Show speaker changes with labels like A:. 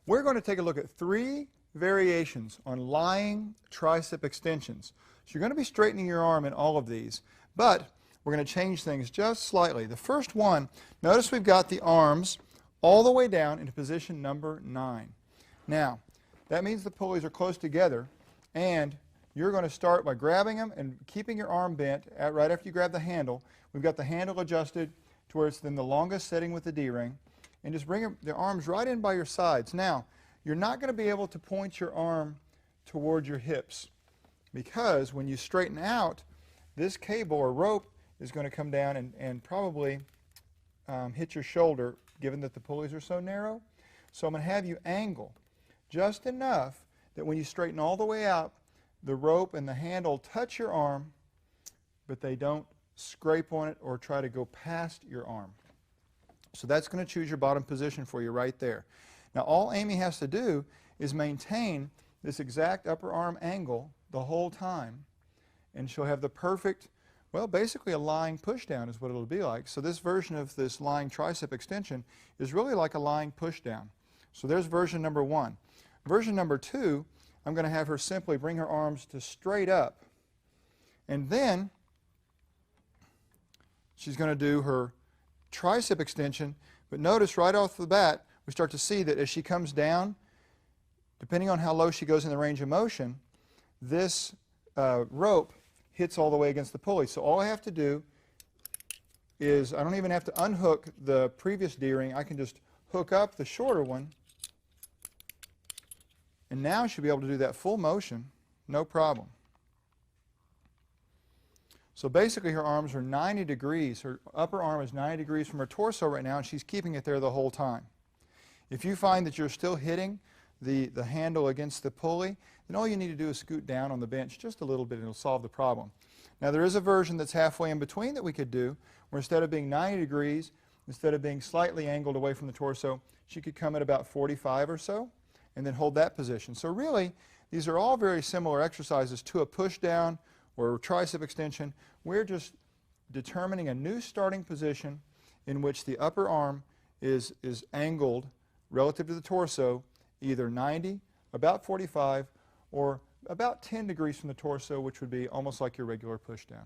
A: We're going to take a look at 3 variations on lying tricep extensions. So you're going to be straightening your arm in all of these, but we're going to change things just slightly. The first one, notice we've got the arms all the way down into position number 9. Now, that means the pulleys are close together, and you're going to start by grabbing them and keeping your arm bent right after you grab the handle. We've got the handle adjusted to where it's in the longest setting with the D-ring, and just bring the arms right in by your sides. Now, you're not going to be able to point your arm toward your hips because when you straighten out, this cable or rope is going to come down and probably hit your shoulder, given that the pulleys are so narrow. So I'm going to have you angle just enough that when you straighten all the way out, the rope and the handle touch your arm, but they don't scrape on it or try to go past your arm. So that's going to choose your bottom position for you right there. Now all Amy has to do is maintain this exact upper arm angle the whole time, and she'll have the perfect, well, basically a lying push down is what it'll be like. So this version of this lying tricep extension is really like a lying push down. So there's version number 1. Version number 2, I'm going to have her simply bring her arms to straight up, and then she's going to do her tricep extension, but notice right off the bat we start to see that as she comes down, depending on how low she goes in the range of motion, this rope hits all the way against the pulley. So all I have to do is, I don't even have to unhook the previous D-ring, I can just hook up the shorter one, and now she'll be able to do that full motion, no problem. So basically her arms are 90 degrees. Her upper arm is 90 degrees from her torso right now, and she's keeping it there the whole time. If you find that you're still hitting the handle against the pulley, then all you need to do is scoot down on the bench just a little bit and it'll solve the problem. Now there is a version that's halfway in between that we could do, where instead of being 90 degrees, instead of being slightly angled away from the torso, she could come at about 45 or so and then hold that position. So really, these are all very similar exercises to a push down or a tricep extension. We're just determining a new starting position in which the upper arm is angled relative to the torso, either 90, about 45, or about 10 degrees from the torso, which would be almost like your regular push down.